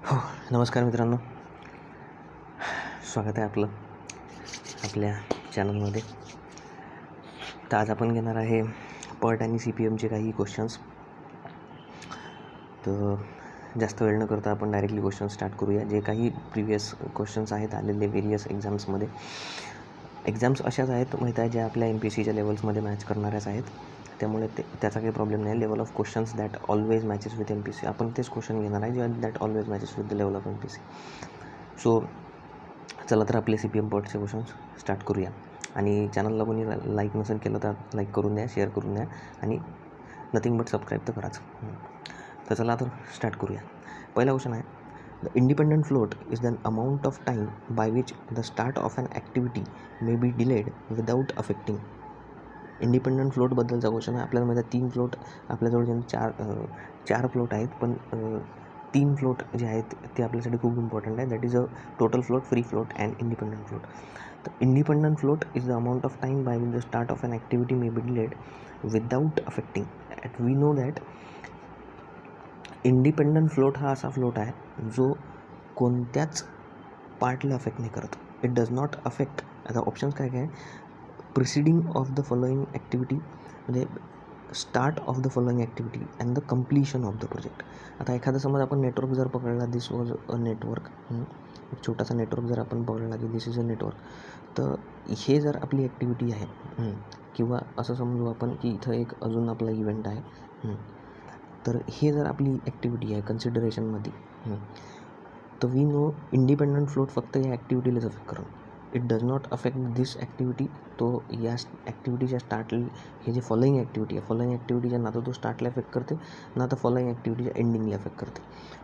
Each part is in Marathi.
हो, नमस्कार मित्रांनो. स्वागत आहे आपल्या चॅनलमध्ये. तर आज आपण घेणार आहे पर्ट आणि CPMचे काही क्वेश्चन्स. तर जास्त वेळ न करता आपण डायरेक्टली क्वेश्चन स्टार्ट करूया. जे काही प्रिव्हियस क्वेश्चन्स आहेत आलेले व्हेरियस एक्झाम्समध्ये. एक्झाम्स अशाच आहेत माहीत आहे, ज्या आपल्या MPSCच्या लेवल्समध्ये मॅच करणाऱ्याच आहेत. त्यामुळे त्याचा काही प्रॉब्लेम नाही. Level of questions that always matches with MPSC. आपण तेच क्वेश्चन घेणार आहे जे that always matches with the level of MPSC. So चला तर आपले CPM पर्टचे क्वेश्चन्स स्टार्ट करूया. आणि चॅनलला कोणी लाईक नसेल केलं तर लाईक करून द्या, शेअर करून द्या आणि नथिंग बट सबस्क्राईब तर कराच. तर चला तर स्टार्ट करूया. पहिला क्वेश्चन आहे, the independent float is the amount of time by which the start of an activity may be delayed without affecting. Independent फ्लोटबद्दलचा क्वेश्चन आहे. आपल्याला माहिती आहे 3 फ्लोट आपल्याजवळ चार फ्लोट आहेत, पण 3 फ्लोट जे आहेत ते आपल्यासाठी खूप इम्पॉर्टंट आहे. That is a total float, free float and independent float. तर independent float is the amount of time by which the start of an activity may be delayed without affecting. We know that independent float हा असा फ्लोट आहे जो कोणत्याच पार्टला अफेक्ट नाही करत. It does not affect. आता ऑप्शन्स काय काय, preceding of the following activity, म्हणजे start of the following activity and the completion of the project. आता एखादा समज आपण नेटवर्क जर पकडला, दिस वॉज अ नेटवर्क, एक छोटासा नेटवर्क जर आपण पकडला की दिस इज अ नेटवर्क, तर हे जर आपली ॲक्टिव्हिटी आहे, किंवा असं समजू आपण की इथं एक अजून आपला इव्हेंट आहे, तर हे जर आपली ॲक्टिव्हिटी आहे कन्सिडरेशनमध्ये, तर वी नो इंडिपेंडंट फ्लोट फक्त या ॲक्टिव्हिटीलाच अफेक्ट करून. It does not affect this activity. तो या ॲक्टिव्हिटीच्या हे जे फॉलोइंग ॲक्टिव्हिटी आहे, फॉलोइंग ॲक्टिव्हिटीच्या ना तर तो स्टार्टला अफेक्ट करते, ना तर फॉलोइंग ॲक्टिव्हिटीच्या एंडिंगला अफेक्ट करते.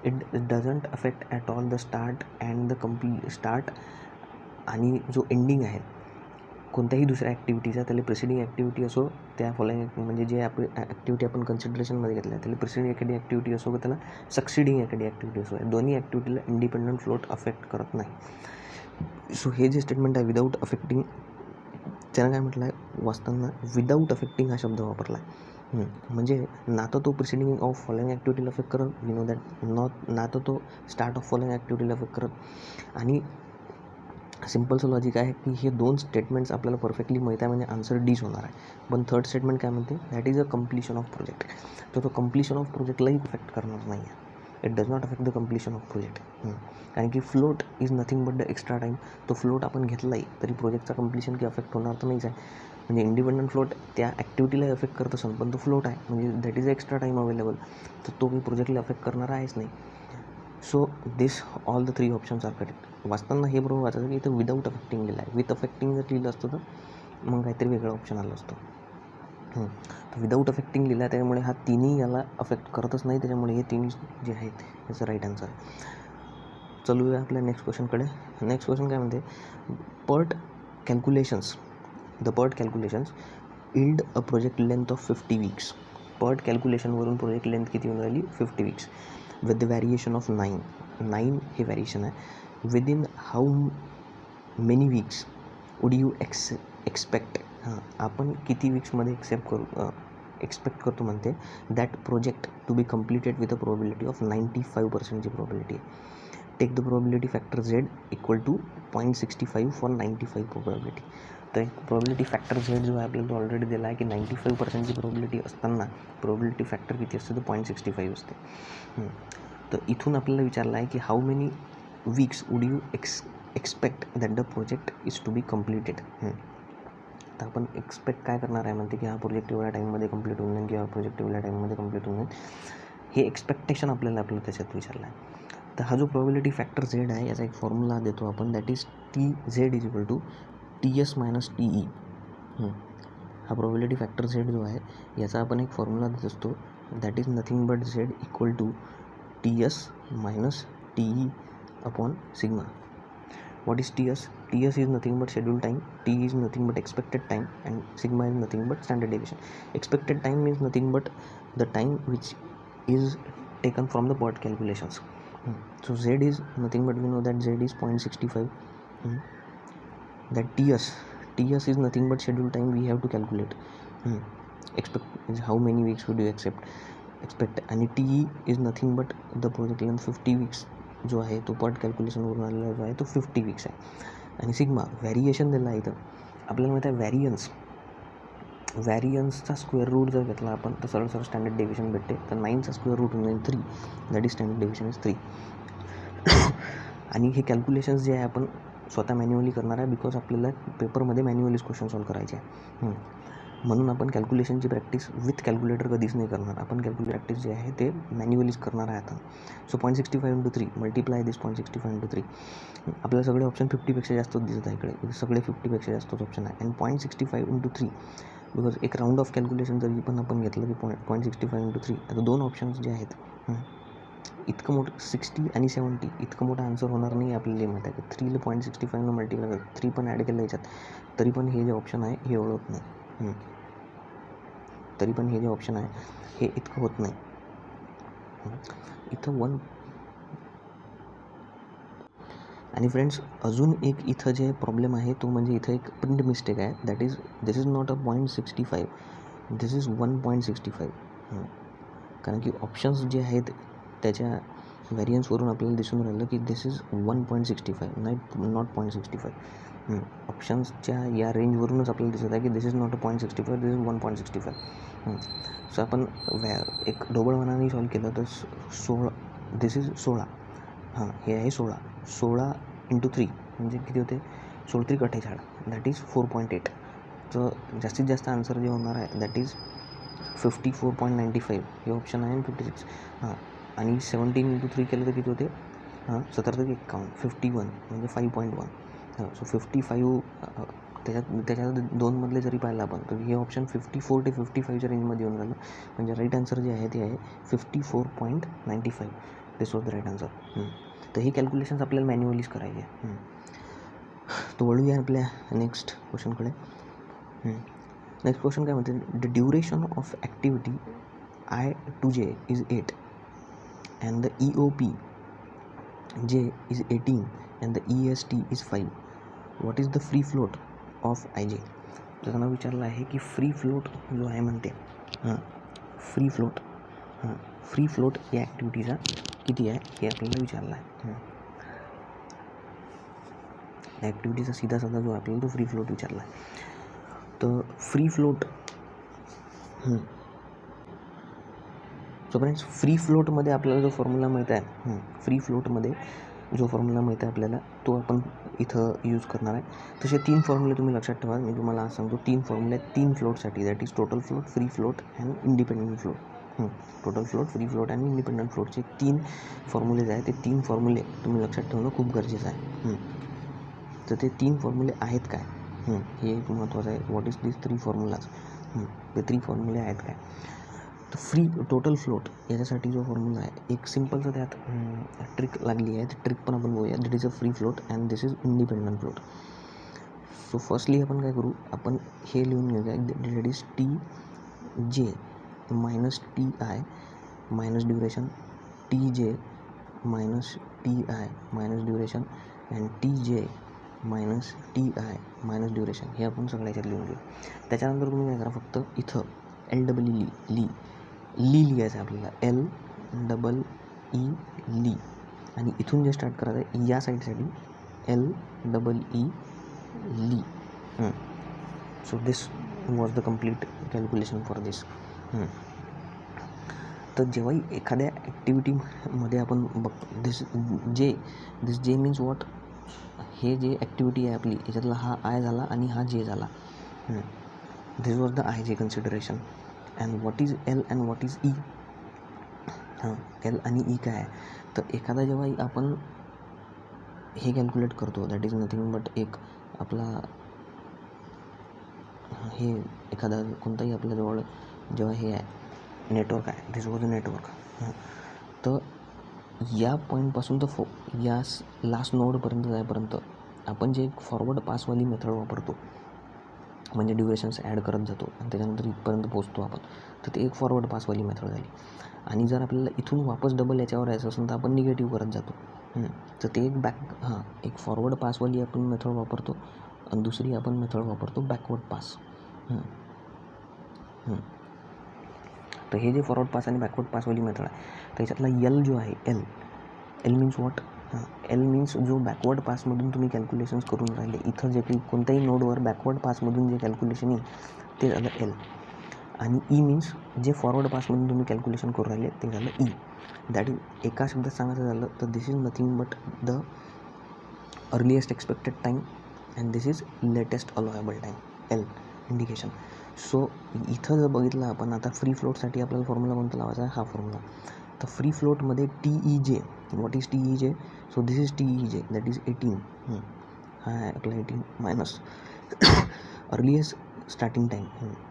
It doesn't affect at all the start and the start आणि जो एंडिंग आहे कोणत्याही दुसऱ्या ॲक्टिव्हिटीचा, त्याला प्रिसिडिंग ॲक्टिव्हिटी असो, त्या फॉलोइंग म्हणजे जे ॲक्टिव्हिटी आपण कन्सिडरेशनमध्ये घेतल्या त्याला प्रिसिडिंग एखादी ॲक्टिव्हिटी असो, त्याला सक्सिडिंग एखादी ॲक्टिव्हिटी असो, दोन्ही ॲक्टिव्हिटीला इंडिपेंडंट फ्लोट अफेक्ट करत नाही. सो हे जे स्टेटमेंट आहे विदाऊट अफेक्टिंग, त्यानं काय म्हटलं आहे वाचताना, विदाऊट अफेक्टिंग हा शब्द वापरला आहे. म्हणजे ना तर तो प्रिसिडिंग ऑफ फॉलोइंग ॲक्टिव्हिटीला अफेक्ट करत, वी नो दॅट, ना तर तो स्टार्ट ऑफ फॉलोइंग ॲक्टिव्हिटीला अफेक्ट करत. आणि सिम्पलचं लॉजिक आहे की हे 2 स्टेटमेंट्स आपल्याला परफेक्टली माहीत आहे, म्हणजे आन्सर डीच होणार आहे. पण थर्ड स्टेटमेंट काय म्हणते, that is a completion of project. तर तो कम्प्लिशन ऑफ प्रोजेक्टलाही इफेक्ट करणार नाही आहे. It does not affect the completion of project. कारण की float is nothing but the extra time. तो फ्लोट आपण घेतलाही तरी प्रोजेक्टचा कम्प्लिशन की अफेक्ट होणार तर नाहीच आहे. म्हणजे इंडिपेंडंट फ्लोट त्या ॲक्टिव्हिटीला अफेक्ट करत असेल, पण तो फ्लोट आहे म्हणजे that is extra time available, तर तो काही प्रोजेक्टला अफेक्ट करणारा आहेच नाही. So this all the 3 options are correct. वाचताना हे बरोबर वाचायचं की इथं विदाऊट अफेक्टिंग लिहिलं आहे. विथ अफेक्टिंग जर लिहिलं असतं तर मग काहीतरी वेगळं ऑप्शन आलं असतं. तर विदाऊट अफेक्टिंग लिहिलं आहे, त्यामुळे हा तिन्ही याला अफेक्ट करतच नाही, त्याच्यामुळे हे 3 जे आहेत याचं राईट आन्सर आहे. चलूया आपल्या नेक्स्ट क्वेश्चनकडे. नेक्स्ट क्वेश्चन काय म्हणते, PERT calculations yield a project length of 50 weeks. PERT कॅल्क्युलेशनवरून प्रोजेक्ट लेंथ किती होऊन राहिली, 50 weeks, with the variation of 9 हे व्हॅरिएशन आहे. Within how many weeks would you expect, आपण किती वीक्समध्ये एक्सपेक्ट करतो म्हणते, that project to be completed with a probability of 95%ची प्रोबॅबिलिटी आहे. Take the probability factor Z equal to 0.65 for 95 probability. तर एक प्रोबॅबिलिटी फॅक्टर Z जो आहे आपल्याला ऑलरेडी दिला आहे की 95%ची प्रोबॅबिलिटी असताना प्रोबॅबिलिटी फॅक्टर किती असते, तर 0.65 असते. तर इथून आपल्याला विचारलं आहे की how many weeks would you expect that the project is to be completed. तर आपण एक्सपेक्ट काय करणार आहे म्हणते की हा प्रोजेक्ट एवढ्या टाईममध्ये कंप्लीट होऊन जाईल किंवा प्रोजेक्ट एवढ्या टाईममध्ये कंप्लीट होऊन जाईल. हे एक्सपेक्टेशन आपल्याला त्याच्यात विचारलं आहे. तर हा जो प्रोबॅबिलिटी फॅक्टर Z आहे याचा एक फॉर्म्युला देतो आपण, that is TZ is equal to TS minus TE. हा प्रोबॅबिलिटी फॅक्टर Z जो आहे याचा आपण एक फॉर्म्युला देत असतो, that is nothing but Z equal to TS minus TE upon sigma. What is TS? TS is nothing but scheduled time, T is nothing but expected time, and sigma is nothing but standard deviation. Expected time means nothing but the time which is taken from the PERT calculations. So Z is nothing but, we know that Z is 0.65. That TS is nothing but scheduled time we have to calculate. Expect is how many weeks would you expect, and TE is nothing but the project length 50 weeks. जो आहे तो पट कॅल्क्युलेशनवरून आलेला जो आहे तो 50 वीक्स आहे. आणि सिग्मा व्हॅरिएशन दिला आहे इथं. आपल्याला माहीत आहे व्हॅरियन्सचा स्क्वेअर रूट जर घेतला आपण तर सरळ स्टँडर्ड डेव्हिएशन भेटते. तर 9चा स्क्वेअर रूट होऊन 3, that is standard deviation is 3. आणि हे कॅल्क्युलेशन्स जे आहे आपण स्वतः मॅन्युअली करणार आहे, बिकॉज आपल्याला पेपरमध्ये मॅन्युअलीच क्वेश्चन सॉल्व करायचे आहे. म्हणून आपण कॅल्क्युलेशनची प्रॅक्टिस विथ कॅल्क्युलेटर कधीच नाही करणार. आपण प्रॅक्टिस जे आहे ते मॅन्युअलीच करणार आहे आता. सो 0.65 × 3 मल्टिप्लाय दिस 0.65 × 3. आपल्याला सगळे ऑप्शन 50पेक्षा जास्तच दिसत आहे इकडे. सगळे 50पेक्षा जास्तच ऑप्शन आहे. अँड 0.65 × 3 बिकॉज एक राऊंड ऑफ कॅल्क्युलेशन जरी पण आपण घेतलं की 0.65 × 3, आता 2 ऑप्शन्स जे आहेत इतकं मोठं 60 आणि 70 इतकं मोठं आन्सर होणार नाही आपल्याला माहीत आहे. 3ला 0.65 मल्टिप्लाय 3 पण ॲड केलं याच्यात तरी पण हे जे ऑप्शन आहे हे ओळखत नाही. तरी पण हे जे ऑप्शन आहे हे इतकं होत नाही. इथं आणि फ्रेंड्स अजून एक इथं जे प्रॉब्लेम आहे तो म्हणजे इथं एक प्रिंट मिस्टेक आहे. That is this is not a 0.65, this is 1.65. कारण की ऑप्शन्स जे आहेत त्याच्या व्हॅरियन्सवरून आपल्याला दिसून राहिलं की दिस इज 1.65 नॉट 0.65. ऑप्शन्सच्या या रेंजवरूनच आपल्याला दिसत आहे की this is not a 0.65, this is 1.65. So आपण एक ढोबळ मनाने सॉल्व केलं तर 16, दिस इज 16. हे आहे 16 × 3 म्हणजे किती होते? 16 × 3 = 48, दॅट इज 4.8. तर जास्तीत जास्त आन्सर जे होणार आहे दॅट इज 54.95 हे ऑप्शन आहे. आणि 56 आणि 17 × 3 केलं तर किती होते? 17 × 51 51 म्हणजे 5.1. सो 55 त्याच्यात 2 जरी पाहिलं आपण तर हे ऑप्शन 54 ते 55च्या रेंजमध्ये येऊन राहिलं. म्हणजे राईट आन्सर जे आहे ते आहे 54.95. दिस वॉज द राईट आन्सर. तर हे कॅल्क्युलेशन्स आपल्याला मॅन्युअलीच करायचे आहे. तर वळूया आपल्या नेक्स्ट क्वेश्चनकडे. नेक्स्ट क्वेश्चन काय म्हणते? The duration of activity I to J is 8 and the EOP J is 18 and the EST is 5. What is the free float of IJ? तर त्यांना विचारलं आहे की फ्री फ्लोट जो आहे म्हणते फ्री फ्लोट या ॲक्टिव्हिटीचा किती आहे हे आपल्याला विचारलं आहे. ॲक्टिव्हिटीचा सीधा साधा जो आपल्याला तो फ्री फ्लोट विचारला आहे. तर free float so friends free फ्लोटमध्ये आपल्याला जो फॉर्म्युला माहीत आहे फ्री फ्लोटमध्ये जो फॉर्म्युला माहीत आहे आपल्याला तो आपण इथं यूज करणार आहे. तसे 3 फॉर्म्युले तुम्ही लक्षात ठेवा. मी तुम्हाला आज सांगतो 3 फॉर्म्युले आहेत 3 फ्लोटसाठी. That is total float, free float and independent float. Total float, free float आणि इंडिपेंडंट फ्लोटचे 3 फॉर्म्युलेज आहेत. ते 3 फॉर्म्युले तुम्ही लक्षात ठेवणं खूप गरजेचं आहे. तर ते 3 फॉर्म्युले आहेत काय हे एक महत्त्वाचं आहे. What is this 3 formulas? ते 3 फॉर्म्युले आहेत काय? तर फ्री टोटल फ्लोट याच्यासाठी जो फॉर्म्युला आहे एक सिम्पलचं त्यात ट्रिक लागली आहे. ती ट्रिक पण आपण बघूया. That is a free float and this is independent float. So firstly आपण काय करू? आपण हे लिहून घेऊया. That is TJ minus TI minus duration, TJ minus TI minus duration and TJ minus TI minus duration. हे आपण सगळ्या ह्याच्यात लिहून घेऊ. त्याच्यानंतर तुम्ही काय करा, फक्त इथं LEE लिहायचं आहे आपल्याला. LEE ली आणि इथून जे स्टार्ट करायचं आहे या साईडसाठी LEE ली. So this was the complete calculation for this. तर जेव्हाही एखाद्या ॲक्टिव्हिटीमध्ये आपण बघतो दिस जे मीन्स वॉट, हे जे ॲक्टिव्हिटी आहे आपली याच्यातला हा आय झाला आणि हा जे झाला. This was the IJ consideration. And what is L and what is E? L आणि E काय आहे? तर एखादा जेव्हा आपण हे कॅल्क्युलेट करतो दॅट इज नथिंग बट एक आपला हे एखादा कोणताही आपल्याजवळ जेव्हा हे आहे नेटवर्क आहे, दिस वॉज अ नेटवर्क. तर या पॉईंटपासून तर या लास्ट नोडपर्यंत जायपर्यंत आपण जे एक फॉरवर्ड पासवाली मेथड वापरतो म्हणजे ड्युरेशन्स ॲड करत जातो आणि त्याच्यानंतर इथपर्यंत पोहोचतो आपण, तर ते एक फॉरवर्ड पासवाली मेथड झाली. आणि जर आपल्याला इथून वापस डबल याच्यावर यायचं असेल तर आपण निगेटिव्ह करत जातो. तर ते एक फॉरवर्ड पासवाली आपण मेथड वापरतो आणि दुसरी आपण मेथड वापरतो बॅकवर्ड पास. तर हे जे फॉरवर्ड पास आणि बॅकवर्ड पासवाली मेथड आहे त्याच्यातला L जो आहे L means what? L means जो बॅकवर्ड पासमधून तुम्ही कॅल्क्युलेशन्स करून राहिले, इथं जे काही कोणत्याही नोडवर बॅकवर्ड पासमधून जे कॅल्क्युलेशन येईल ते झालं एल. आणि ई मीन्स जे फॉरवर्ड पासमधून तुम्ही कॅल्क्युलेशन करून राहिले ते झालं ई. दॅट इज, एका शब्दात सांगायचं झालं तर this is nothing but the earliest expected time and this is latest allowable time, L indication. So इथं जर बघितलं आपण आता फ्री फ्लोटसाठी आपल्याला फॉर्म्युला कोणता लावायचा आहे? हा फॉर्म्युला. तर फ्री फ्लोटमध्ये T E J, what is T E J? So this is T E J, that is 18. हा आहे आपला 18 minus earliest starting time,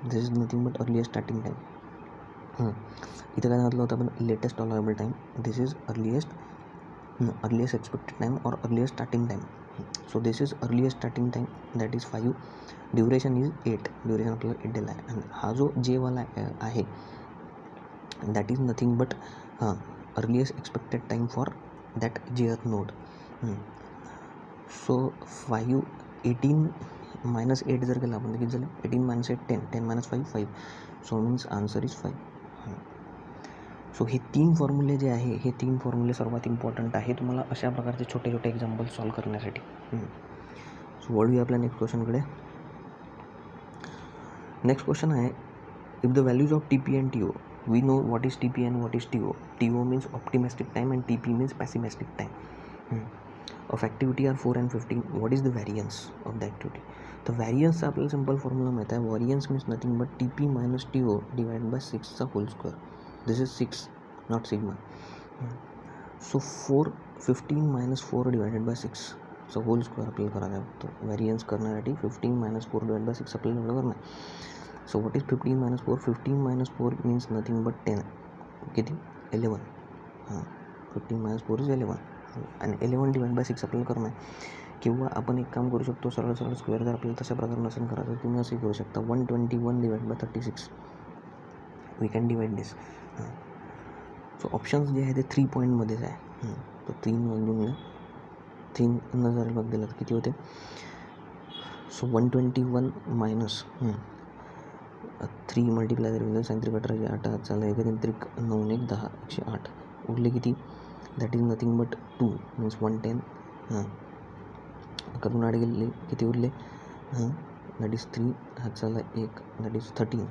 this is nothing but earliest starting time. इथं काय म्हटलं होतं आपण? Latest allowable time, this is earliest expected time और earliest starting time. So this is earliest starting time, that is 5. Duration is 8, duration आपल्याला 8 दिला आहे. आणि हा जो जेवाला आहे that is nothing but earliest expected time for that जेथ नोड. सो 5, 18 मायनस 8 जर केलं आपण तर किती झालं? 18 minus 8 10, 10 minus 5 5. So means answer is 5. So हे 3 फॉर्म्युले जे आहे, हे 3 फॉर्म्युले सर्वात इम्पॉर्टंट आहे तुम्हाला अशा प्रकारचे छोटे छोटे एक्झाम्पल सॉल्व करण्यासाठी. सो वळूया आपल्या नेक्स्ट क्वेश्चनकडे. नेक्स्ट क्वेश्चन आहे, if the values of T P and T O, we know what is T P and what is T O. T O means optimistic time and T P means pessimistic time of activity are 4 and 15. What is the variance of the activity? तर व्हॅरियन्सचा आपल्याला सिम्पल फॉर्म्युला माहीत आहे. Variance means nothing but T P minus T O divide by 6चा whole square. This is 6, not sigma. So 15 minus 4 divided by 6चा होल स्क्वेअर आपल्याला करायला लागतो. व्हॅरियन्स करण्यासाठी 15 मायनस 4 डिवाइड बाय 6 आपल्याला एवढं करणार आहे. So what is 15 minus 4? 15 minus 4 means nothing but 10. किती? 11. 15 मायनस 4 इज 11. आणि 11 डिवाइड बाय 6 आपल्याला करणार आहे. किंवा आपण एक काम करू शकतो, सरळ सरळ स्क्वेअर जर आपल्याला तशा प्रकारे नसेल करायचं तुम्ही असंही करू शकता. 121 divide by 36 we can divide this. So options जे आहे ते 3 पॉईंटमध्येच आहे. तर 3 वाजून 3 जर बघ दिलं तर किती होते? सो 121 मायनस 3 मल्टिप्लाय जर केलं, 3 8 चाललं, 1 त्रिक 9 1 10 108 उरले किती? That is nothing but 2 means 110. करून 8 गेले किती उरले? दॅट इज 3, हा चालला 1, that is 13.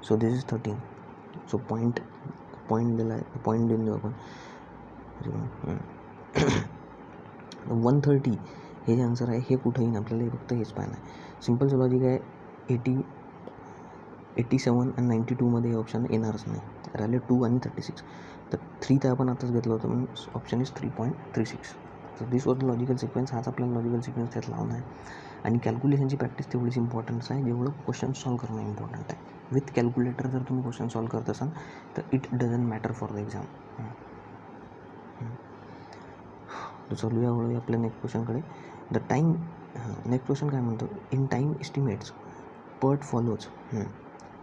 So this is 13. So point दिला आहे, पॉईंट देऊन देऊ आपण. 130 हे जे आन्सर आहे हे कुठं येईन आपल्याला, फक्त हेच पाहणं आहे. सिम्पलचं लॉजिक आहे. 87 आणि 92मध्ये हे ऑप्शन येणारच नाही. राहिले 2 आणि 36. तर 3 तर आपण आताच घेतलं होतं, म्हणून ऑप्शन इज 3.36. तर दिस वॉज लॉजिकल सिक्वेन्स. हाच आपल्याला लॉजिकल सिक्वेन्स त्यात लावणं आहे. आणि कॅल्क्युलेशनची प्रॅक्टिस तेवढीच इम्पॉर्टन्स आहे जेवढं क्वेश्चन सॉल्व करणं इम्पॉर्टंट आहे. विथ कॅल्क्युलेटर जर तुम्ही क्वेश्चन सॉल्व करत असाल तर it doesn't matter for the exam. तर चालूया वळूया आपल्या नेक्स्ट क्वेश्चनकडे. द टाईम, नेक्स्ट क्वेश्चन काय म्हणतो? In time estimates PERT follows.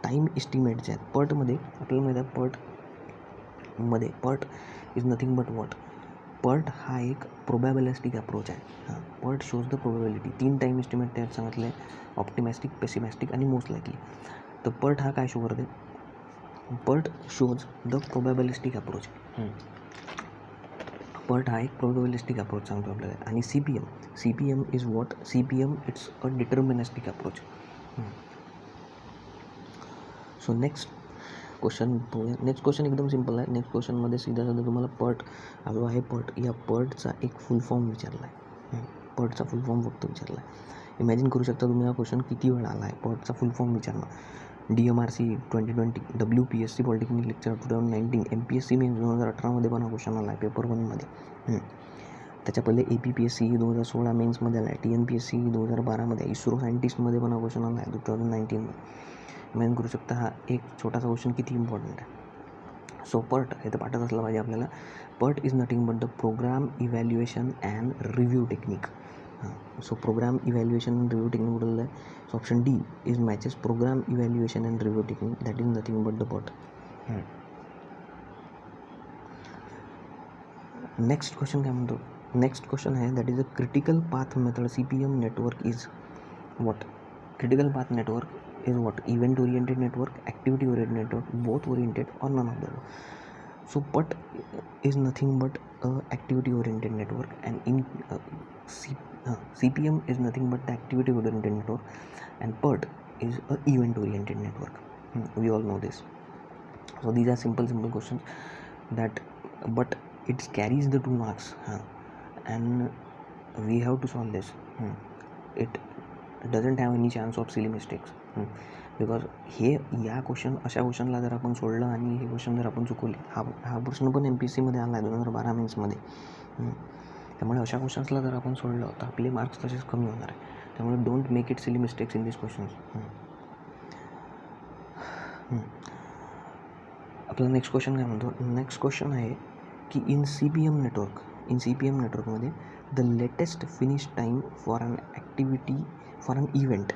Time estimate जे आहेत पर्टमध्ये आपल्याला माहीत आहे, पर्टमध्ये PERT is nothing but what? PERT हा एक प्रोबॅबिलिस्टिक अप्रोच आहे. PERT shows the probability. 3 time estimate त्यात सांगितले आहे, ऑप्टिमिस्टिक, पेसिमिस्टिक आणि मोस्ट लाईकली. तर पर्ट हा काय शो करते? PERT shows the probabilistic approach. PERT हा एक प्रोबॅबिलिस्टिक अप्रोच सांगतो आपल्याला. आणि C P M is what? C P M it's a deterministic approach. So next question बघूया. नेक्स्ट क्वेश्चन एकदम सिम्पल आहे. नेक्स्ट क्वेश्चनमध्ये सीधा तुम्हाला पर्ट जो आहे, पर्ट या पर्टचा एक फुल फॉर्म विचारला आहे. पर्टचा फुल फॉर्म फक्त विचारला आहे. इमॅजिन करू शकता तुम्ही हा क्वेश्चन किती वेळा आला आहे. पर्टचा फुल फॉर्म विचारणं. DMRC 2020, WPSC polytechnic lecture 2019, MPSC mains 2018मध्ये पण हा क्वेश्चन आला आहे पेपर 1मध्ये. त्याच्या पहिले APPSC 2016 मेन्समध्ये आला आहे. TNPSC 2012मध्ये, इस्रो सायंटिस्टमध्ये पण हा क्वेश्चन आला आहे 2019. इमॅजिन करू शकता हा एक छोटासा क्वेश्चन किती इम्पॉर्टंट आहे. सो पर्ट हे तर पाठच असलं पाहिजे आपल्याला. PERT is nothing but the program evaluation and review technique. So program evaluation and review technique बोललं आहे. So option D is matches program evaluation and review technique, that is nothing but the PERT. Next question काय म्हणतो? नेक्स्ट क्वेश्चन आहे that is a critical path method CPM network is what? Critical path network is what? Event oriented network, activity oriented network, both oriented or none of the. So PUT is nothing but a activity oriented network, and in CPM is nothing but the activity oriented network, and PERT is a event oriented network. We all know this. So these are simple questions that, but it carries the 2 marks, and we have to solve this. It doesn't have any chance of silly mistakes, because हे या क्वेश्चन अशा क्वेश्चनला जर आपण सोडलं आणि हे क्वेश्चन जर आपण चुकवले, हा प्रश्न पण MPSCमध्ये आला आहे 2012 मेन्समध्ये. त्यामुळे अशा क्वेश्चन्सला जर आपण सोडलं तर आपले मार्क्स तसेच कमी होणार आहे. त्यामुळे don't make it silly mistakes in this questions. आपला नेक्स्ट क्वेश्चन काय म्हणतो? नेक्स्ट क्वेश्चन आहे की इन CPM नेटवर्कमध्ये the latest finish time for an activity for an event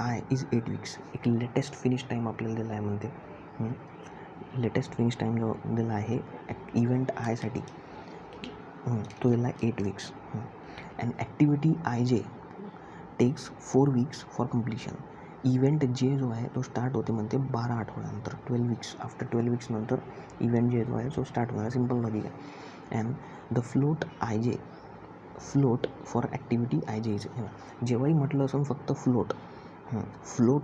I is 8 weeks. एक लेटेस्ट फिनिश टाईम आपल्याला दिला आहे म्हणते. लेटेस्ट फिनिश टाईम जो दिला आहे इव्हेंट आयसाठी तो दिला आहे 8 weeks. And activity IJ takes 4 weeks for completion. Event जे जो आहे तो स्टार्ट होते म्हणते 12 आठवड्यानंतर, 12 weeks. आफ्टर 12 weeks नंतर इव्हेंट जे जो आहे तो स्टार्ट होणार. सिम्पल लॉजिक आहे. And the float IJ for activity IJ is, जेव्हाही म्हटलं असं फक्त फ्लोट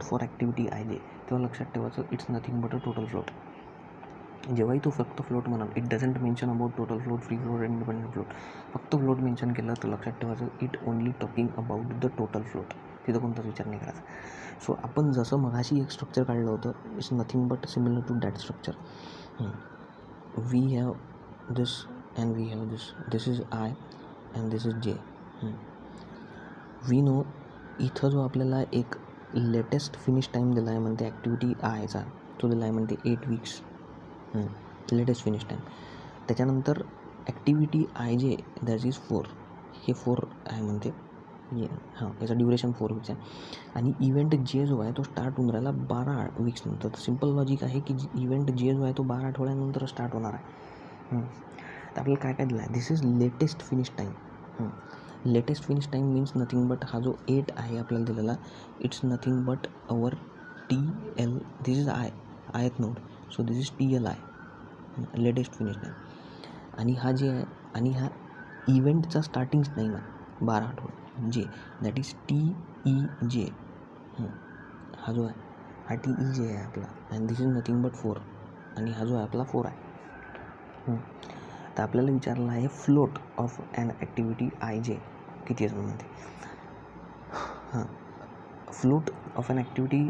फॉर ॲक्टिव्हिटी IJ, तेव्हा लक्षात ठेवायचं it's nothing but a total float. जेव्हाही तू फक्त फ्लोट म्हणाल, it doesn't mention about total float, free float, independent float. फक्त फ्लोट मेन्शन केलं तर लक्षात ठेवायचं it only talking about the total float. तिथं कोणताच विचार नाही करायचा. सो आपण जसं मगाशी एक स्ट्रक्चर काढलं होतं, it's nothing but similar to that structure. We have this and we have this. This is I and this is J. We know इथं जो आपल्याला एक लेटेस्ट फिनिश टाईम दिला आहे म्हणते ॲक्टिव्हिटी आयचा, तो दिला आहे म्हणते 8 weeks. Latest finish time. त्याच्यानंतर ॲक्टिव्हिटी IJ दॅट इज 4. हे 4 आहे म्हणते. याचा ड्युरेशन 4 weeks आहे. आणि इव्हेंट जे जो आहे तो स्टार्ट होऊन राहिला 12 weeks नंतर. तर सिम्पल लॉजिक आहे की इव्हेंट जे जो आहे तो 12 आठवड्यानंतर स्टार्ट होणार आहे. तर आपल्याला काय काय दिलं आहे? This is latest finish time. Latest finish time means nothing but हा जो 8 आहे आपल्याला दिलेला, it's nothing but our TL. This is ith node. So this is TLI, latest finish time. आणि हा जे आहे, आणि हा इव्हेंटचा स्टार्टिंग टाईम आहे 12 आठवडे जे, दॅट इज TEJ. हा जो आहे हा TEJ आहे आपला. And this is nothing but 4. आणि हा जो आहे आपला 4 आहे. तर आपल्याला विचारलं आहे float of an activity IJ किती असं म्हणते. फ्लोट ऑफ अॅन ॲक्टिव्हिटी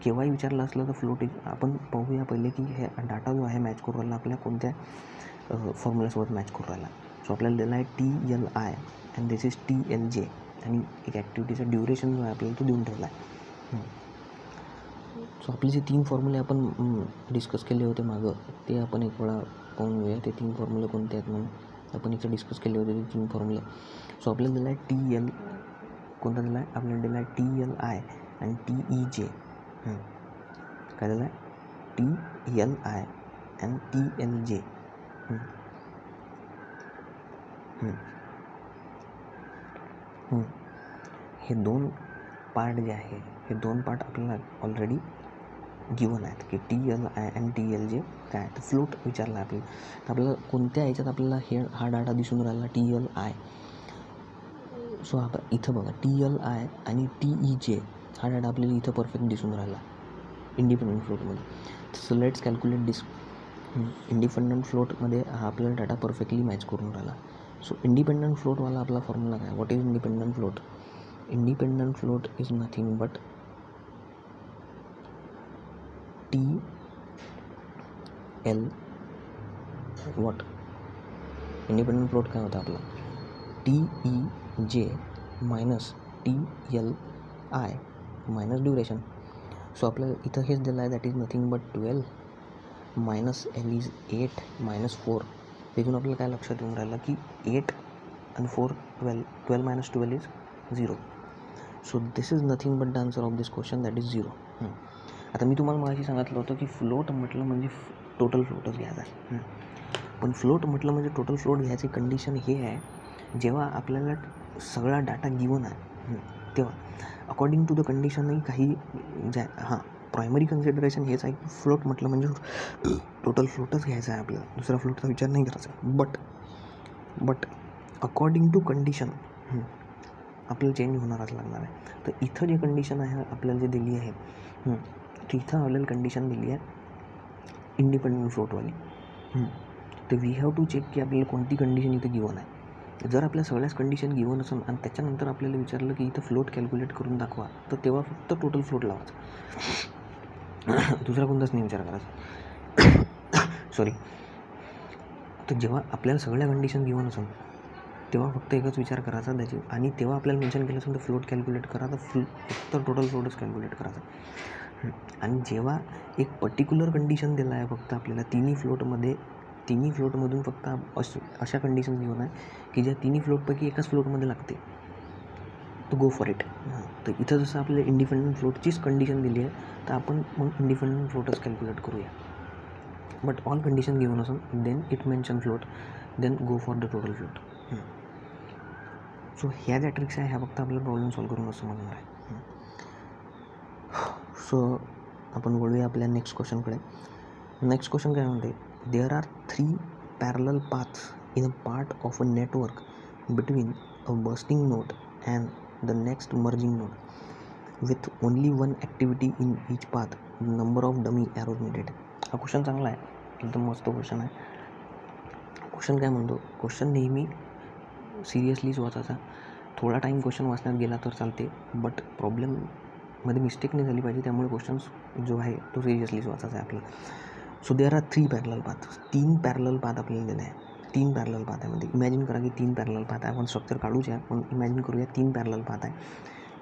केव्हाही विचारलं असलं तर फ्लोट इज, आपण पाहूया पहिले की हे डाटा जो आहे मॅच करू राहिला आपल्या कोणत्या फॉर्म्युलासोबत मॅच करू राहिला. सो आपल्याला दिला आहे TLI and this is TLJ. आणि एक ॲक्टिव्हिटीचा ड्युरेशन जो आहे आपल्याला तो देऊन ठेवला आहे. सो आपले जे 3 फॉर्म्युले आपण डिस्कस केले होते मागं, ते आपण एक वेळा पाहून घेऊया. ते 3 फॉर्म्युले कोणते आहेत म्हणून आपण इथं डिस्कस केले होते ते 3 फॉर्म्युले. सो आपल्याला दिला आहे TL कोणता दिला आहे? आपल्याला दिला आहे TLI आणि TEJ. काय दिलं आहे? TLI and TLJ. हे 2 पार्ट जे आहे, हे 2 पार्ट आपल्याला ऑलरेडी गिवन आहेत की TLI अँड TLJ काय आहे. तर फ्लोट विचारला आहे आपल्याला. तर आपल्याला कोणत्या ह्याच्यात आपल्याला हा डाटा दिसून राहिला TLI. सो आपण इथं बघा TLI आणि TEJ हा डाटा आपल्याला इथं परफेक्ट दिसून राहिला इंडिपेंडंट फ्लोटमध्ये. So let's calculate this. Independent फ्लोटमध्ये हा आपल्याला डाटा परफेक्टली मॅच करून राहिला. सो इंडिपेंडंट फ्लोटवाला आपला फॉर्म्युला काय? What is independent float? Independent float is nothing but TL what? Independent float काय होता आपला? TEJ minus TLI minus duration. So आपल्याला इथं हेच दिलं आहे, that is nothing but 12 minus L is 8 minus 4. तिथून आपल्याला काय लक्षात येऊन राहिलं की 8 आणि 4 12 minus 12 is 0. So this is nothing but the answer of this question, that is 0. आता मी तुम्हाला मागाशी सांगितलं होतं की फ्लोट म्हटलं म्हणजे टोटल फ्लोटच घ्यायचा आहे. पण फ्लोट म्हटलं म्हणजे टोटल फ्लोट घ्यायची कंडिशन हे आहे, जेव्हा आपल्याला सगळा डाटा गिवन आहे तेव्हा अकॉर्डिंग टू द कंडिशनही काही प्रायमरी कन्सिडरेशन हेच आहे की फ्लोट म्हटलं म्हणजे टोटल फ्लोटच घ्यायचा आहे आपल्याला, दुसरा फ्लोटचा विचार नाही करायचा. बट अकॉर्डिंग टू कंडिशन आपल्याला चेंज होणारच लागणार आहे. तर इथं जे कंडिशन आहे आपल्याला जे दिली आहे, तर इथं आपल्याला कंडिशन दिली आहे इंडिपेंडंट फ्लोटवाली. तर वी हॅव टू चेक की आपल्याला कोणती कंडिशन इथं गिवन आहे. जर आपल्या सगळ्याच कंडिशन गिवन असेल आणि त्याच्यानंतर आपल्याला विचारलं की इथं फ्लोट कॅल्क्युलेट करून दाखवा, तर तेव्हा फक्त टोटल फ्लोट लावायचा, दुसरा कोणताच नाही विचार करायचा. सॉरी. तर जेव्हा आपल्याला सगळ्या कंडिशन गिवन असेल तेव्हा फक्त एकच विचार करायचा त्याची, आणि तेव्हा आपल्याला मेन्शन केलं असेल तर फ्लोट कॅल्क्युलेट करा, तर फक्त टोटल फ्लोटच कॅल्क्युलेट करायचा. आणि जेव्हा एक पर्टिक्युलर कंडिशन दिला आहे फक्त आपल्याला तिन्ही फ्लोटमधून फक्त अशा कंडिशन घेऊन आहे की ज्या तिन्ही फ्लोटपैकी एकाच फ्लोटमध्ये लागते, तो गो फॉर इट. तर इथं जसं आपल्याला इंडिपेंडंट फ्लोटचीच कंडिशन दिली आहे, तर आपण मग इंडिपेंडंट फ्लोटच कॅल्क्युलेट करूया. बट ऑल कंडिशन गिवन असून then it mention float, then go for the total float. So ह्या ज्या ट्रिक्स आहे ह्या फक्त आपल्याला प्रॉब्लेम सॉल्व करून समजणार आहे. सो आपण बोलूया आपल्या नेक्स्ट क्वेश्चनकडे. नेक्स्ट क्वेश्चन काय म्हणते, there are 3 parallel paths in a part of a network between a bursting node and the next merging node with only one activity in each path, number of dummy arrows needed. हा क्वेश्चन चांगला आहे, एकदम मस्त क्वेश्चन आहे. क्वेश्चन काय म्हणतो, क्वेश्चन नेहमी सिरियसलीच वाचायचा. थोडा टाईम क्वेश्चन वाचण्यात गेला तर चालते, बट प्रॉब्लेममध्ये मिस्टेक नाही झाली पाहिजे, त्यामुळे क्वेश्चन्स जो आहे तो सिरियसलीच वाचायचा आहे आपल्याला. So there are 3 parallel path. 3 parallel path आपल्याला दिले आहे. 3 पॅरलल पाथ आहे. म्हणजे इमॅजिन करा की 3 पॅरलल पाथ आहे. आपण स्ट्रक्चर काढूच आहे, पण इमॅजिन करूया 3 पॅरलल पाथ आहे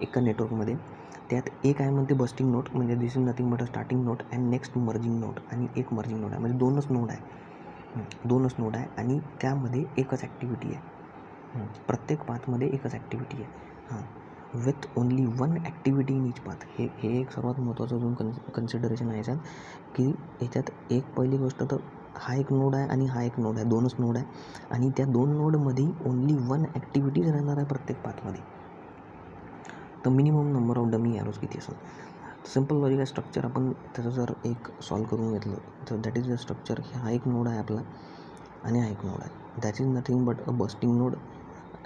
एका नेटवर्कमध्ये. त्यात एक आहे म्हणते बस्टिंग नोड, म्हणजे this is nothing but a starting node and next merging node, आणि एक मर्जिंग नोड आहे. म्हणजे 2च नोड आहे आणि त्यामध्ये एकच ॲक्टिव्हिटी आहे. प्रत्येक पाथमध्ये एकच ॲक्टिव्हिटी आहे. With only one activity in each path. हे एक सर्वात महत्त्वाचं अजून कन्सिडरेशन आहे याच्यात, की याच्यात एक पहिली गोष्ट तर हा एक नोड आहे आणि हा एक नोड आहे, 2च नोड आहे, आणि त्या 2 नोडमध्ये ओनली वन ॲक्टिव्हिटीज राहणार आहे प्रत्येक पाथमध्ये. तर minimum number of dummy arrows किती असेल. सिम्पल लॉजिक आहे. स्ट्रक्चर आपण त्याचं जर एक सॉल्व करून घेतलं तर दॅट इज द स्ट्रक्चर. हा एक नोड आहे आपला आणि हा एक नोड आहे. That is nothing but a bursting node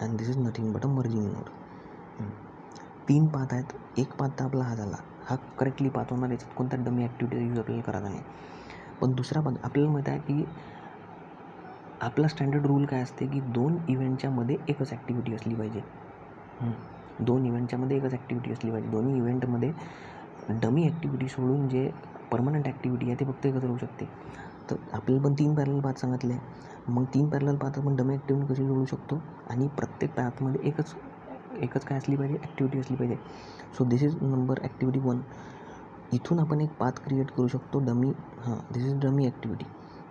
and this is nothing but a merging node. 3 path आहेत. एक पाथ तर आपला हा झाला, हा करेक्टली पाथ होणार, याच्यात कोणत्या डमी ॲक्टिव्हिटी यूज आपल्याला करायचा नाही. पण दुसरा पाथ आपल्याला माहीत आहे की आपला स्टँडर्ड रूल काय असते की 2 इव्हेंटच्या मध्ये एकच ॲक्टिव्हिटी असली पाहिजे. 2 इव्हेंटच्या मध्ये एकच ॲक्टिव्हिटी असली पाहिजे. दोन्ही इव्हेंटमध्ये डमी ॲक्टिव्हिटी सोडून जे परमनंट ॲक्टिव्हिटी आहे ते फक्त एकच राहू शकते. तर आपल्याला पण 3 पॅरलल पाथ सांगितले. मग 3 पॅरलल पाथ आपण डमी ॲक्टिव्हिटी कशी जोडू शकतो, आणि प्रत्येक पाथमध्ये एकच काय असली पाहिजे, ॲक्टिव्हिटी असली पाहिजे. So this is number activity 1. इथून आपण एक पाथ क्रिएट करू शकतो dummy, this is dummy activity.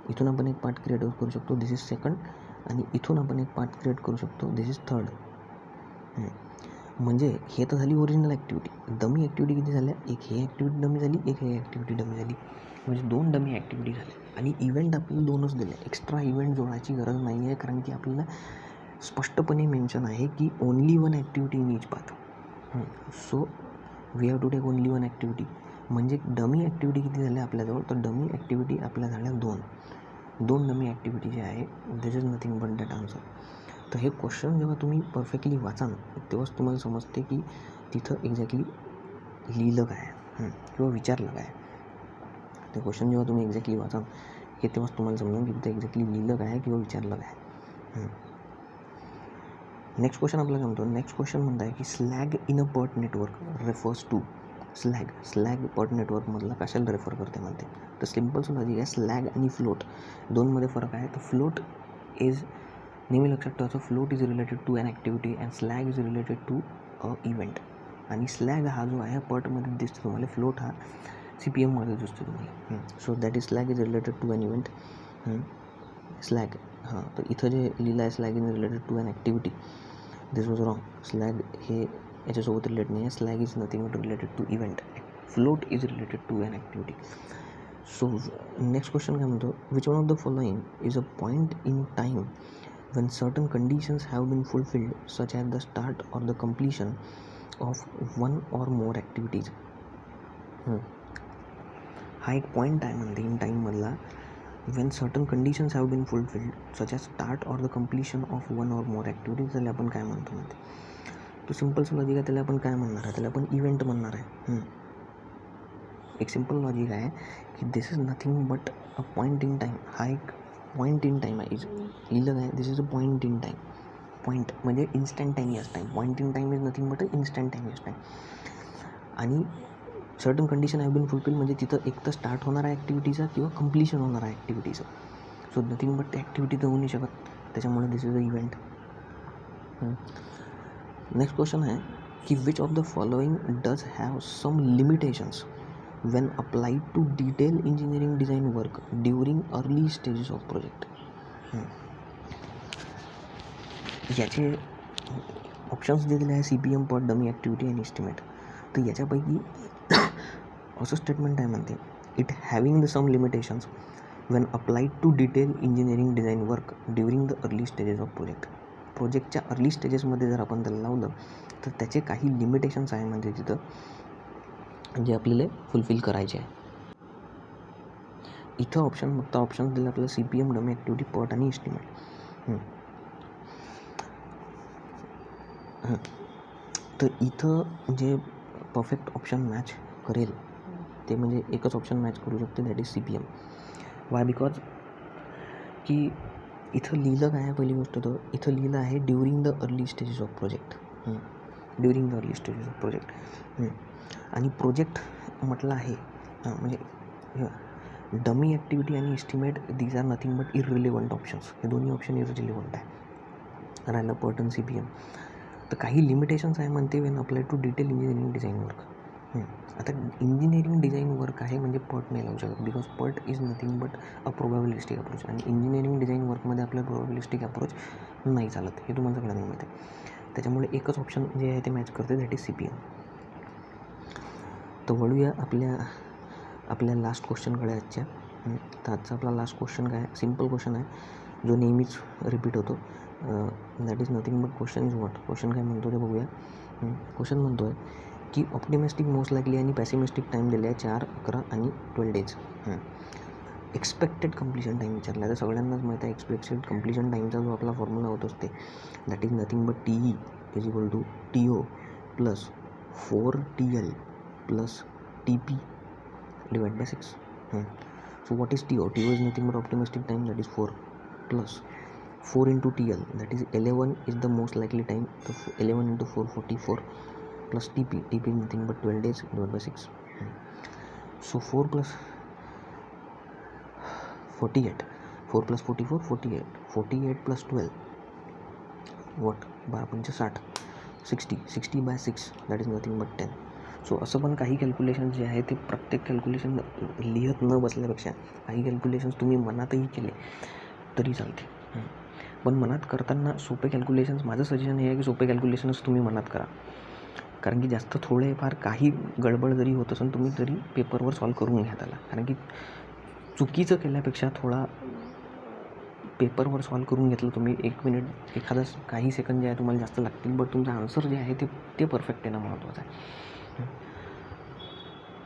इथून आपण एक पाथ क्रिएट करू शकतो, दिस इज सेकंड, आणि इथून आपण एक पाथ क्रिएट करू शकतो, दिस इज थर्ड. म्हणजे हे तर झाली ओरिजिनल ॲक्टिव्हिटी. डमी ॲक्टिव्हिटी किती झाल्या, एक हे ॲक्टिव्हिटी डमी झाली, एक हे ॲक्टिव्हिटी डमी झाली, म्हणजे 2 डमी ॲक्टिव्हिटी झाल्या. आणि इव्हेंट आपल्याला 2च दिले, एक्स्ट्रा इव्हेंट जोडायची गरज नाही आहे, कारण की आपल्याला स्पष्टपणे मेन्शन आहे की only one activity in each path. So we have to take only one activity. म्हणजे डमी ॲक्टिव्हिटी किती झाल्या आपल्याजवळ, तर डमी ॲक्टिव्हिटी आपल्या झाल्या 2 डमी ॲक्टिव्हिटी जे आहे, this is nothing but that answer. तर हे क्वेश्चन जेव्हा तुम्ही परफेक्टली वाचाल तेव्हाच तुम्हाला समजते की तिथं एक्झॅक्टली लिहिलं काय किंवा विचारलं काय. ते क्वेश्चन जेव्हा तुम्ही एक्झॅक्टली वाचाल हे तेव्हाच तुम्हाला समजेल की तिथं एक्झॅक्टली लिहिलं काय किंवा विचारलं काय. नेक्स्ट क्वेश्चन आपल्याला म्हणतो, नेक्स्ट क्वेश्चन म्हणत आहे की slack in a PERT network refers to. Slack PERT नेटवर्कमधला कशाला रेफर करते म्हणते. तर सिम्पल लॉजिक आहे, स्लॅग आणि फ्लोट दोनमध्ये फरक आहे. तर फ्लोट इज, नेहमी लक्षात ठेवायचं, float is related to an activity and slack is related to a event. आणि स्लॅग हा जो आहे पर्टमध्ये दिसतो तुम्हाला, फ्लोट हा CPMमध्ये दिसतो तुम्हाला. So that is slack is related to an event. Slack, तर इथं जे लिहिलं आहे slack is related to an activity, this was wrong. Slack हे याच्यासोबत रिलेटेड नाही आहे. Slack is nothing but related to event. Float is related to an activity. So next question काय म्हणतो, which one of the following is a point in time when certain conditions have been fulfilled, such as the start or the completion of one or more activities. हा एक पॉईंट आहे म्हणते इन टाईममधला when certain conditions have been fulfilled such as start or the completion of one or more activities, त्याला आपण काय म्हणतो म्हणते. तो सिम्पलचं लॉजिक आहे, त्याला आपण काय म्हणणार आहे, त्याला आपण इव्हेंट म्हणणार आहे. एक सिम्पल लॉजिक आहे की this is nothing but a point in time. हा एक पॉईंट इन टाईम आहे, लिहिलं काय, this is a point in time. Point म्हणजे instantaneous time. Point in time is nothing but a instantaneous time. आणि certain condition have been fulfil म्हणजे तिथं एक तर स्टार्ट होणार आहे ॲक्टिव्हिटीचा किंवा कम्प्लिशन होणार आहे ॲक्टिव्हिटीचं. सो नथिंग बट त्या ॲक्टिव्हिटी तर होऊ नाही शकत, त्याच्यामुळे this is a event. Next question आहे की which of the following does have some limitations when applied to detail engineering design work during early stages of project. याचे ऑप्शन्स दिलेले आहे CPM, PERT, डमी ॲक्टिव्हिटी आणि एस्टिमेट. तर याच्यापैकी असं स्टेटमेंट आहे म्हणते it having the some limitations when applied to detail engineering design work during the early stages of project. प्रोजेक्टच्या अर्ली स्टेजेसमध्ये जर आपण त्याला लावलं तर त्याचे काही लिमिटेशन्स आहे म्हणजे तिथं जे आपल्याला फुलफिल करायचे आहे. इथं फक्त ऑप्शन दिले आपल्याला CPM, डमी ॲक्टिव्हिटी, PERT आणि एस्टिमेट. तर इथं जे परफेक्ट ऑप्शन मॅच करेल ते म्हणजे एकच ऑप्शन मॅच करू शकते, that is CPM. Y, because की इथं लिहिलं काय आहे, पहिली गोष्ट तर इथं लिहिलं आहे during the early stages of project. During the early stages of project. आणि प्रोजेक्ट म्हटलं आहे म्हणजे डमी ॲक्टिव्हिटी आणि estimate these are nothing but irrelevant options. हे दोन्ही ऑप्शन इररिलेवंट आहे. राहिलं PERT आणि CPM. तर काही लिमिटेशन्स आहे म्हणते when apply to detail engineering design work. आता इंजिनिअरिंग डिझाईन वर्क आहे म्हणजे PERT नाही लावू शकत, because PERT is nothing but a probabilistic approach. आणि इंजिनिअरिंग डिझाईन वर्कमध्ये आपल्या प्रोबॅबिलिस्टिक अप्रोच नाही चालत, हे तुम्हाला सगळ्यांना माहिती आहे. त्याच्यामुळे एकच ऑप्शन जे आहे ते मॅच करते, दॅट इज CPM. तर वळूया आपल्या लास्ट क्वेश्चनकडे आजच्या. तर आजचा आपला लास्ट क्वेश्चन काय आहे, सिम्पल क्वेश्चन आहे जो नेहमीच रिपीट होतो. That is nothing but question is what. Question काय म्हणतो ते बघूया. क्वेश्चन म्हणतो आहे की ऑप्टिमिस्टिक, मोस्ट लाईकली आणि पॅसिमिस्टिक टाईम दिले आहे 4, 11 आणि 12 डेज. एक्सपेक्टेड कंप्लिशन टाईम विचारला आहे. तर सगळ्यांनाच माहीत आहे एक्सपेक्टेड कंप्लिशन टाईमचा जो आपला फॉर्म्युला होत असते that is nothing but TE is equal to TO plus 4TL plus TP divide by 6. So what is TO? TO is nothing but optimistic time, that is 4 plus 4 into TL, that is 11 is the most likely time. So 11 into 4, 44 plus TP is nothing but 12 days divided by 6. So 4 plus 48, 4 plus 44, 48, 48 plus 12 what? 12 60, 60 by 6, that is nothing but 10. So असं पण काही कॅल्क्युलेशन जे आहे ते प्रत्येक कॅल्क्युलेशन लिहत न बसल्यापेक्षा काही कॅल्क्युलेशन्स तुम्ही मनातही केले तरी चालते. पण मनात करताना सोपे कॅल्क्युलेशन्स, माझं सजेशन हे आहे की सोपे कॅल्क्युलेशन्स तुम्ही मनात करा. कारण की जास्त थोडेफार काही गडबड जरी होत असेल तुम्ही तरी पेपरवर सॉल्व करून घ्या त्याला. कारण की चुकीचं केल्यापेक्षा थोडा पेपरवर सॉल्व करून घेतलं तुम्ही, 1 मिनिट एखादा काही सेकंड जे आहे तुम्हाला जास्त लागतील, बट तुमचं आन्सर जे आहे ते परफेक्ट येणं महत्त्वाचं आहे.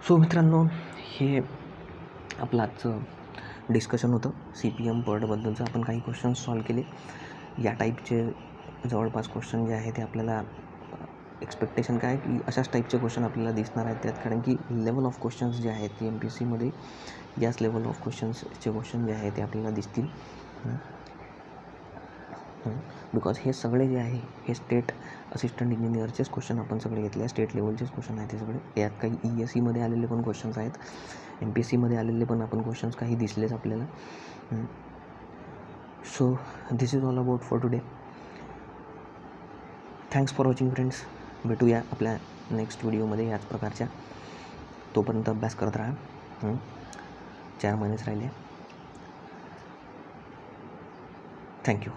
सो मित्रांनो, हे आपलं आजचं डिस्कशन होतं CPM, PERTबद्दलचं. आपण काही क्वेश्चन्स सॉल्व केले. या टाईपचे जवळपास क्वेश्चन जे आहे ते आपल्याला एक्सपेक्टेशन काय की अशाच टाईपचे क्वेश्चन आपल्याला दिसणार आहेत त्यात. कारण की लेवल ऑफ क्वेश्चन्स जे आहेत ते MPSCमध्ये याच लेवल ऑफ क्वेश्चन्सचे क्वेश्चन जे आहे ते आपल्याला दिसतील. बिकॉज हे सगळे जे आहे हे स्टेट असिस्टंट इंजिनियरचेच क्वेश्चन आपण सगळे घेतले आहे, स्टेट लेवलचेच क्वेश्चन आहेत ते सगळे. यात काही ESEमध्ये आलेले पण क्वेश्चन्स आहेत, MPSCमध्ये आलेले पण आपण क्वेश्चन्स काही दिसलेच आपल्याला. So this is all about for today. Thanks for watching friends. भेटूया आपल्या नेक्स्ट व्हिडिओमध्ये याच प्रकारच्या. तोपर्यंत अभ्यास करत राहा. 4 महिनेच राहिले. थँक्यू.